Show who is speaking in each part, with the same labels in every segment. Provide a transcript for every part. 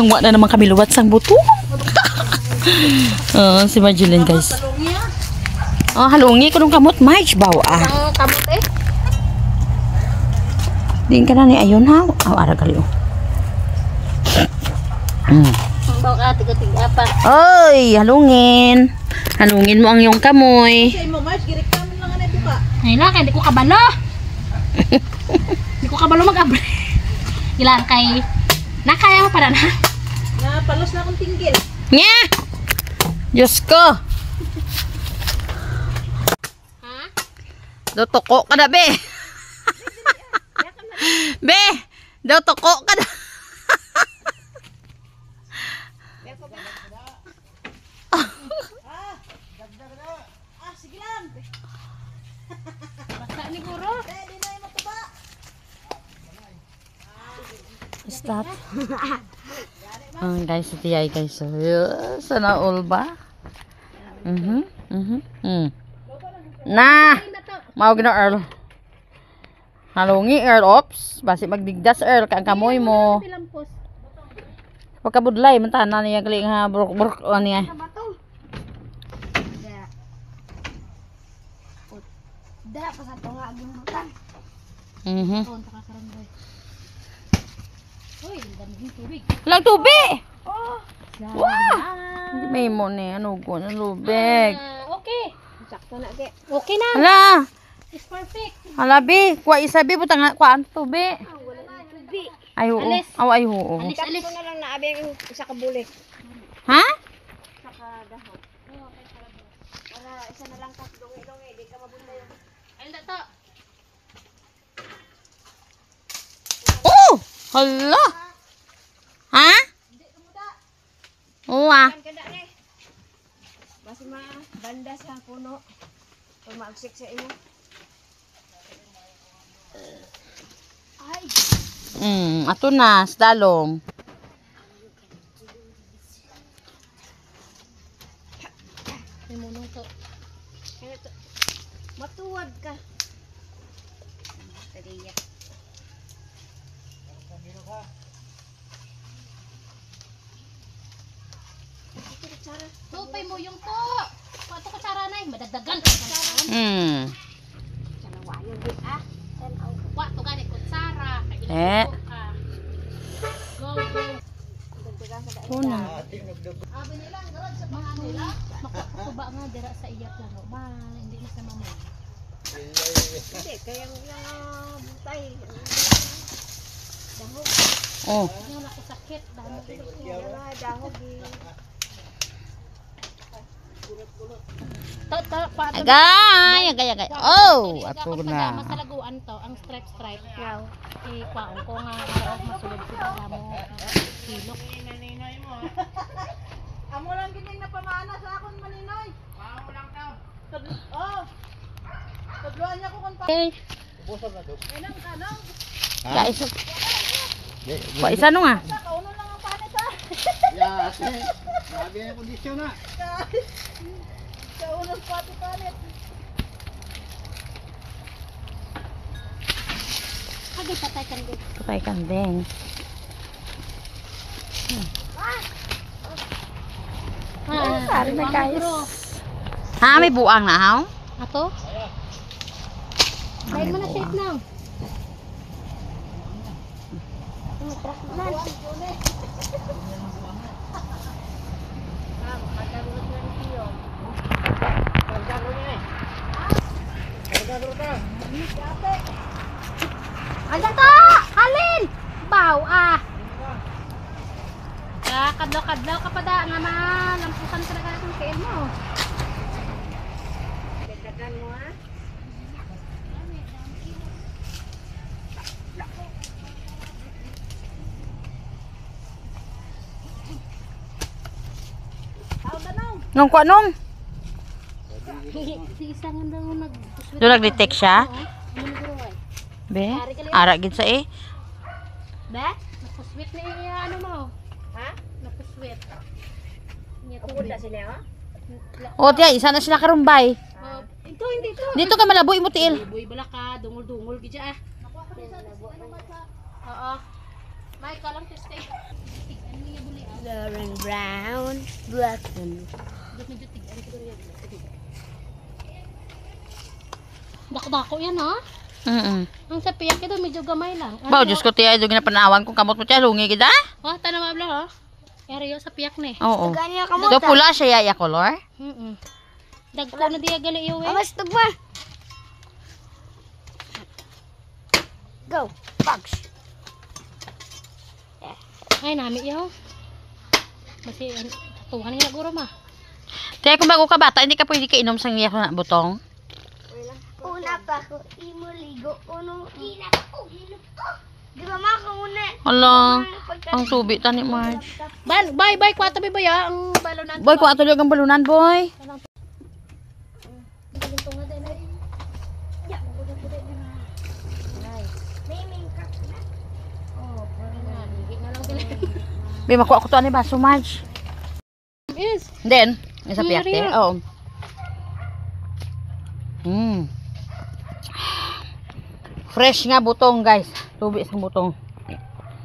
Speaker 1: Wala na naman kami luwat sang buto. Si Marjeline guys. Halungi ko nung kamot. March baw
Speaker 2: Kamot eh.
Speaker 1: Diin ka na ni ayon ha. Ara gali o.
Speaker 2: Baw ka, tiga-tiga apa.
Speaker 1: Oy, halungin. Halungin mo ang iyong kamoy.
Speaker 2: Ay lang, hindi ko kabalo. Hindi ko kabalo mag-abre. Ilan kay... Nakaya mo para na. Napalos na akong tinggil.
Speaker 1: Nya! Diyos ko.
Speaker 2: Ha?
Speaker 1: Dotoko ka na, be. Be, dotoko ka na.
Speaker 2: Sige lang. Basta ni Guro.
Speaker 1: Stop. Guys, iti ay guys. Sana all ba? Na! Mawag na Earl. Halungi Earl. Ops. Basi magdigdas Earl. Kaang kamoy mo. Pagkabudlay. Mantana niya galing ha. Buruk-buruk. O niya.
Speaker 2: Da, pasato nga aging hutan. Uy, daming tubig.
Speaker 1: Lang tubig!
Speaker 2: Oh!
Speaker 1: Wow! Hindi may mo ni. Ano ko na lubig.
Speaker 2: Okay. Sakto na, ge. Okay na.
Speaker 1: Hala!
Speaker 2: It's perfect.
Speaker 1: Hala, bi. Kuha isabi. Butang nga. Kuha ang tubig.
Speaker 2: Wala na tubig.
Speaker 1: Ay, oo.
Speaker 2: Alis.
Speaker 1: Ay, oo.
Speaker 2: Alis.
Speaker 3: Ito na lang na abing isa ka bulik.
Speaker 1: Ha?
Speaker 3: Isa ka dahon. Para isa na lang kas dungi-dungi, di ka mabunda yung...
Speaker 2: Ayun na to.
Speaker 1: Oh! Hala! Ha? Oo ah.
Speaker 3: Kada ni. Basi ma banda sa puno. Tumagsik sa imo. Ay.
Speaker 1: Ato na. Slalom.
Speaker 2: Simunong to.
Speaker 3: Kaya to. Matuwad ka. Tadiya.
Speaker 2: Tupay mo yung to. Pato ko tsara na eh. Madagdagan.
Speaker 3: Salawayo di ah.
Speaker 2: Wato ka ni kutsara.
Speaker 1: Eh.
Speaker 2: Go, go.
Speaker 3: Dagdagan sa
Speaker 1: Ito na.
Speaker 2: Abi nila, ang garad sa mga nila. Makukuba nga dira sa iyap lang. Ba, hindi na sa mama.
Speaker 3: Hindi, kaya yung butay. Dahog.
Speaker 1: Oh.
Speaker 2: Yung nakasakit. Dahil
Speaker 3: Dahog.
Speaker 1: Agay! Agay! Oh! Ato na.
Speaker 2: Masalaguan to, ang stripe. Wow. Kwaon ko nga araw masulod si mo silok.
Speaker 3: Amo lang gining napamana sa akon maninoy. Wow lang daw. Oh. Tadluan niya ko kon pa.
Speaker 1: Okay.
Speaker 3: Ubosag na to. Enang kanang.
Speaker 1: Guys. Isa no nga.
Speaker 3: Kauno lang ang panis ha.
Speaker 4: Ya, sabi na kondisyon na.
Speaker 3: Kauno pati panis.
Speaker 2: Agay patay kan din.
Speaker 1: Patay kandeng. Sorry na guys. Ha, may buang na ha?
Speaker 2: Ato? Dahil mo na shape now. Ano to? Halin! Baw ah! Kadlaw ka pa da nga malampusan ka na ng kain mo.
Speaker 3: Dagdagan mo ha.
Speaker 1: Nung ko anong?
Speaker 2: Si isa nga daw
Speaker 1: Doon nag-detect siya? Be? Ara gid sa eh.
Speaker 2: Be? Nakusweet na iya ano mo.
Speaker 3: Ha?
Speaker 2: Nakusweet.
Speaker 3: Ako na sila ha.
Speaker 1: O tiya, isa na sila karumbay.
Speaker 2: Ito hindi to.
Speaker 1: Dito ka malaboy mo tiil.
Speaker 2: Boy bala ka, dungol-dungol gid ah. Oo. May kalang teste. Ano niya Orange, brown, black. Dako-dako yan ha. Ang sa piyak ito medyo gamay lang.
Speaker 1: Bao, Diyos ko tiya, doon ginapanawan kung kamot mo tiya, lungi kita.
Speaker 2: Oh, tanong mabla ha. Yari sa piyak ni.
Speaker 1: Oo. Do pula siya ya color.
Speaker 2: Dagko na diya gali iyo eh.
Speaker 3: Amas tugma. Go. Bugs.
Speaker 2: Ay, nami iyo. Kasi tuhan nga guro ma.
Speaker 1: Tiya, kung bago ka bata, hindi ka pwede kainom sa ngiyak na butong.
Speaker 3: Una pa ako imuligo. Uno ina pa ko. Di ba makauna?
Speaker 1: Hala, ang subi tani Marge.
Speaker 2: Bye, 4 ba ya ang balonan.
Speaker 1: Boy, kung ato ang balunan, boy. Be, makuha ko to ani baso, Marge.
Speaker 2: Yes.
Speaker 1: Then, isa piyak te. Oo. Fresh nga butong, guys. Tubi sa butong.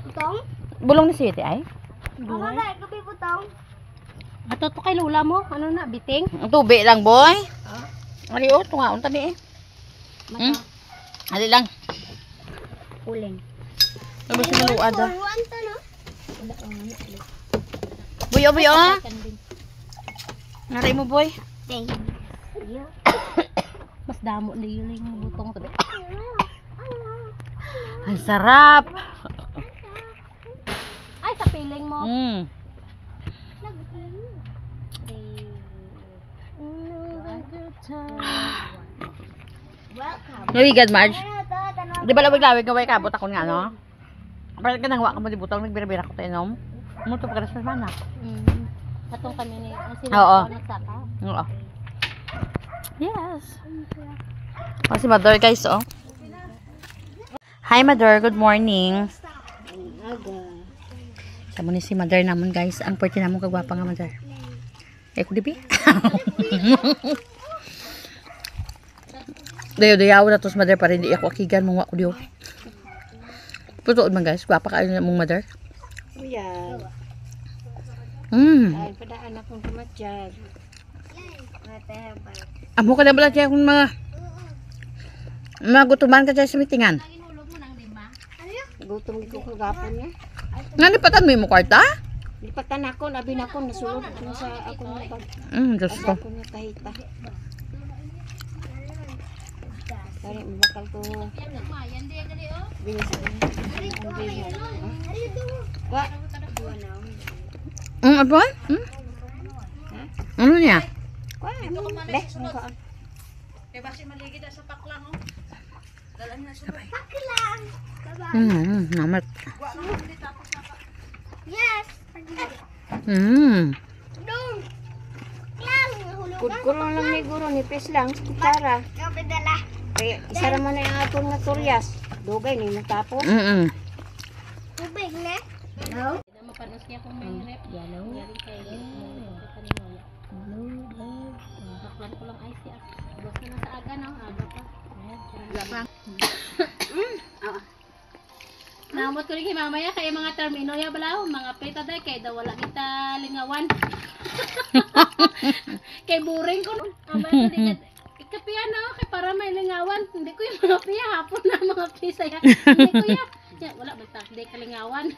Speaker 3: Butong?
Speaker 1: Bulong ni Sweetie ay.
Speaker 3: Mama na, gabi butong.
Speaker 2: Ato to kay lula mo, ano na, biting?
Speaker 1: Ang tubi lang, boy. Ali o, tungaon tani eh. Ali lang.
Speaker 2: Uling.
Speaker 1: Ano ba si maluad ah?
Speaker 3: Ruan to, no?
Speaker 1: Boy, boy, oh. Naray mo, boy.
Speaker 3: Thank you.
Speaker 2: Mas damo na yun yung butong to.
Speaker 1: Ang sarap.
Speaker 2: Ay, sa piling mo.
Speaker 3: Welcome.
Speaker 1: Nawigad, Marge.
Speaker 3: Ano to? Tanong.
Speaker 1: Di ba lawig-lawig nga way kabot ako nga, no? Parang ka nangwa ka mo di butong, nagbira-bira ko tayo, no? Muto pa ka na mana.
Speaker 2: Atong kami ni, ang
Speaker 1: Oo.
Speaker 2: sila nagsaka.
Speaker 1: Oo. Yes. Si Mother, guys, oh. Hi, Mother. Good morning. Sama ni si Mother naman, guys. Ang pwede naman kagwapa nga, Mother. Eh, kudibi? Dayo-dayaw na to sa Mother para hindi ako akigan mong wako diyo. Putuod man, guys. Gwapa ka mong Mother.
Speaker 3: Yan. Ay, padaan akong kumatsyag.
Speaker 1: Amo ka na bala siya kung mga gutuman ka siya sa mitingan.
Speaker 3: Gutom ko kagapon niya.
Speaker 1: Nga nipatan mo yung kwarta?
Speaker 3: Lipatan ako, labi na ako, nasulod ko sa akong bag.
Speaker 1: Diyos ko.
Speaker 3: Ako niya kahita. Kaya mabakal ko. Binis ko. Wa?
Speaker 1: Apa? Ano niya?
Speaker 3: Wa? Beh, mukhaan.
Speaker 1: Namat.
Speaker 3: Yes! Kudkurong lang ni guro, nipis lang, sa kutsara. Kaya isa naman na yung atong naturyas. Dugay ni matapos. Tubig na? No?
Speaker 2: Mapanos niya kung may rep. Yellow. Yari kay Baklan ko lang ice ya. Basta na sa aga na, aga pa. Namot ko rin kay mamaya kay mga termino ya balaw, mga pita day kay daw wala kita lingawan. Kay buring ko. Ikapiya na kay para may lingawan. Hindi ko yung mga piya hapon na mga pisa ya. Hindi ko ya. Ya, wala basta hindi kalingawan.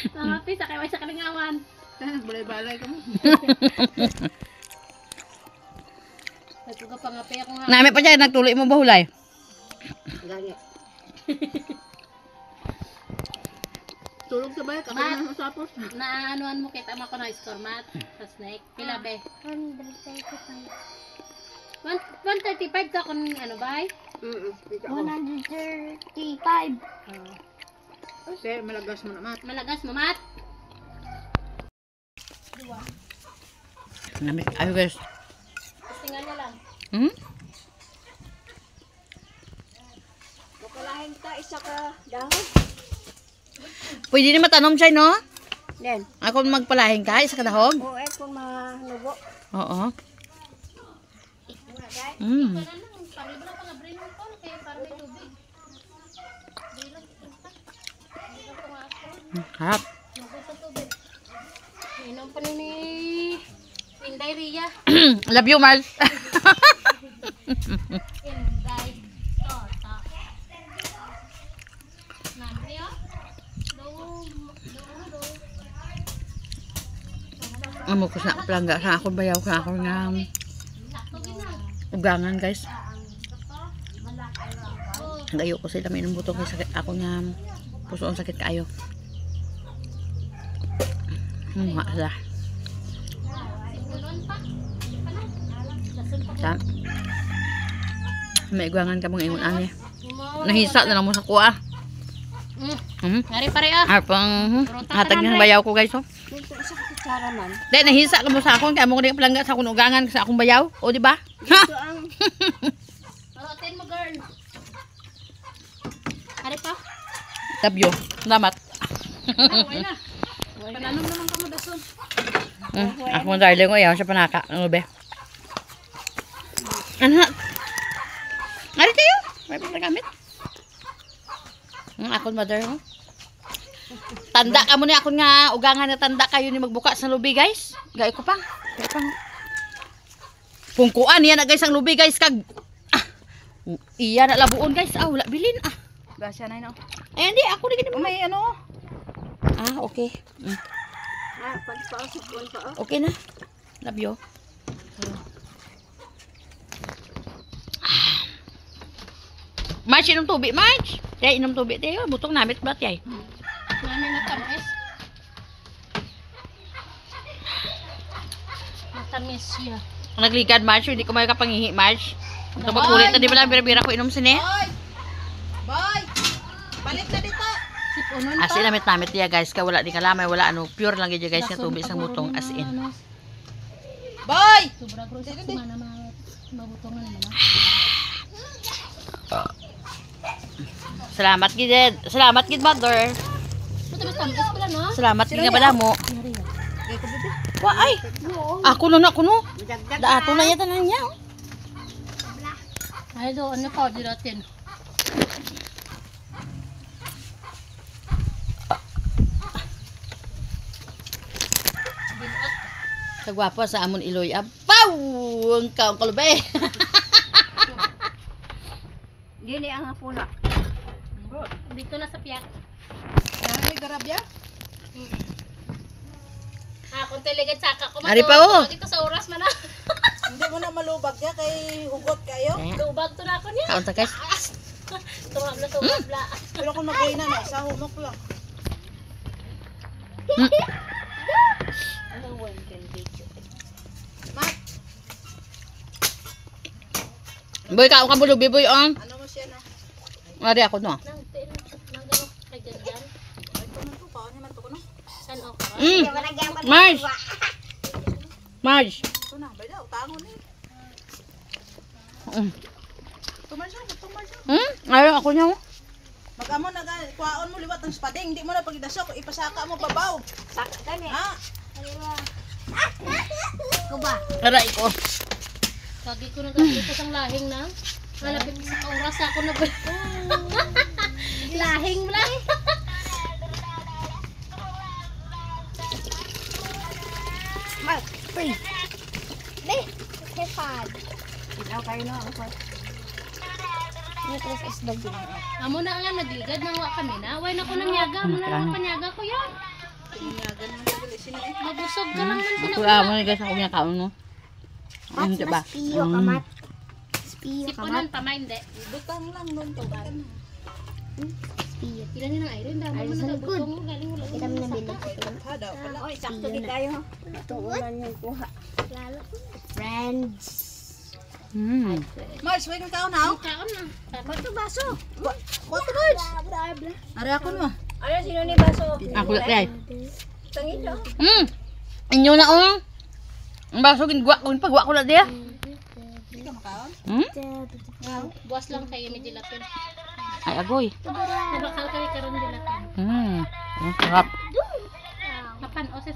Speaker 2: Mga pisa kay may sa kalingawan.
Speaker 3: Balay-balay ka mo.
Speaker 2: Nagkuga pa nga piya ko nga.
Speaker 1: Nami pa siya, nagtuloy mo ba hulay?
Speaker 3: Gani. Tulog ka ba? Kakain mo sa tapos.
Speaker 2: Naanuan mo kita mo ko na store mat sa snake. Pila be?
Speaker 3: 135.
Speaker 2: 135 ka kung ano ba?
Speaker 3: 135.
Speaker 4: Kasi malagas mo naman.
Speaker 2: Malagas mo mat.
Speaker 1: Nami, ayo guys.
Speaker 2: Tingnan niya lang.
Speaker 3: Bukalahin ka isa ka dahon.
Speaker 1: Pwede ni matanom siya, no?
Speaker 3: Then,
Speaker 1: Ako magpalahin ka, isa ka dahog.
Speaker 3: o kung manubo.
Speaker 1: Oo.
Speaker 2: Paribla pa nga brain mo ko kaya para may tubig.
Speaker 1: Harap.
Speaker 2: Magusto tubig. Inom pa ni Inday Ria.
Speaker 1: Love you, Marl.
Speaker 2: Inday. Tota. Nanti ya.
Speaker 1: Amo ko sa plangga sa ako bayaw sa ako nga ugangan guys. Dayo ko sila may butong kay sakit ako nga pusoon sakit kaayo. Nga sila. Sa may ugangan ka mong ingon ani. Nahisa na lang mo sa kuha.
Speaker 2: Ngari pare ah.
Speaker 1: Arpang hatag ng bayaw ko guys oh.
Speaker 3: Dito sa kutsara man.
Speaker 1: Dahil nahisa ka mo sa akon, kaya mo ko din palangga sa akong ugangan sa akong bayaw. O, di ba?
Speaker 3: Dito ang
Speaker 2: Parotin mo girl. Ari pa.
Speaker 1: Love you. Salamat.
Speaker 2: Okay na. Pananom naman ka mo dason.
Speaker 1: Ako mo darling ko, yaw siya panaka. Ano ba? Ano na? Ari tayo. May pinagamit. Akon mother mo. Tanda ka mo ni akon nga ugangan na tanda kayo ni magbuka sa lubi guys. Gay ko pang. Gay pang. Pungkuan yan na guys ang lubi guys kag iya na labuon guys. Ah wala bilin ah.
Speaker 3: Basya na no.
Speaker 1: Eh hindi ako ni gani may ano. Ah okay.
Speaker 3: Pagpausap ko pa.
Speaker 1: Okay na. Love you. March inom tubig March. Tay inom tubig tayo. Butong namit ba tay?
Speaker 2: Mami na tamis. Matamis siya.
Speaker 1: Nagligad March, hindi ko may kapangihi March. Ito pagkulit na di ba lang bira-bira ko inom sini?
Speaker 3: Boy! Balik na dito.
Speaker 2: Sipunon
Speaker 1: As in namit niya guys, kaya wala di kalamay, wala ano, pure lang yun guys, nga tubig isang butong as in.
Speaker 3: Boy!
Speaker 2: Sobra gross sa mana mabutongan naman.
Speaker 1: Salamat gid. Salamat gid mother.
Speaker 2: Tapos tamis pala no?
Speaker 1: Salamat gid nga bala mo. Wa ay. Ako no na kuno. Daato na yata na niya.
Speaker 2: Ay do ano pa di natin.
Speaker 1: Kagwapo sa amon Iloy. Apaw! Ang kaong kalubay.
Speaker 3: Dili ang apuna.
Speaker 2: Dito na sa piyak.
Speaker 3: Ay garabya.
Speaker 2: Kung talaga tsaka ko
Speaker 1: Ari pa, oh.
Speaker 2: Dito sa oras man na.
Speaker 3: Hindi mo na malubag ya kay hugot kayo.
Speaker 2: Lubag to na ako niya.
Speaker 1: Kaon ta guys.
Speaker 2: Tumabla, tumabla.
Speaker 3: Pero kung nagay na sa humok lang.
Speaker 1: Boy kaon ka bulubi boy on.
Speaker 3: Ano mo siya na?
Speaker 1: Ari ako no.
Speaker 2: Nang gano kay ganyan.
Speaker 3: Ay tuman ko pa ni man to kuno.
Speaker 2: San o ka?
Speaker 1: Marge. Marge.
Speaker 3: Ito na, bay daw tangon ni. Tuman siya.
Speaker 1: Ay ako niya.
Speaker 3: Mag-amo na kuhaon mo liwat ng spading, di mo na pagidasok, ipasaka mo babaw. Saka gani. Ha?
Speaker 2: Kuba.
Speaker 1: Aray ko.
Speaker 2: Kagi ko na dito sang lahing na. Malapit sa oras ako na. Lahing mo lang.
Speaker 3: Mal, free. Deh, kefad. Ilaw kayo na ako. Nitros is daging.
Speaker 2: Amo na nga nagligad nang wa kami na. Way na ko nang yaga, mo na lang panyaga ko yan.
Speaker 3: Tinyagan mo dali sino eh.
Speaker 2: Mabusog ka lang man
Speaker 1: Ako amo ni guys ako niya kaon no. Ano ba?
Speaker 3: Spiyo ka mat. Spiyo ka mat.
Speaker 2: Sipunan pa man de.
Speaker 3: Butang lang nun to.
Speaker 2: Spiyo. Pila ni nang iron damo mo na butong mo galing wala.
Speaker 3: Kita mo na bilog. Ha daw pala. Oy, sakto di tayo. Itong ulan yung kuha.
Speaker 2: Lalo.
Speaker 3: Friends. Mars, wait kang kaon ha?
Speaker 2: Kaon na.
Speaker 3: Bato baso. Bato Mars. Ari ako no. Ano sino ni baso?
Speaker 1: Ako lang ay.
Speaker 3: Tangin do.
Speaker 1: Inyo na oh. Ang baso gingwa ko pagwa ko la dia.
Speaker 3: Hindi ka makaon?
Speaker 2: Buwas lang kayo ni dilapin.
Speaker 1: Ay agoy.
Speaker 2: Nabakal kami karon dilapin.
Speaker 1: Ang sarap.
Speaker 2: Mapan o sa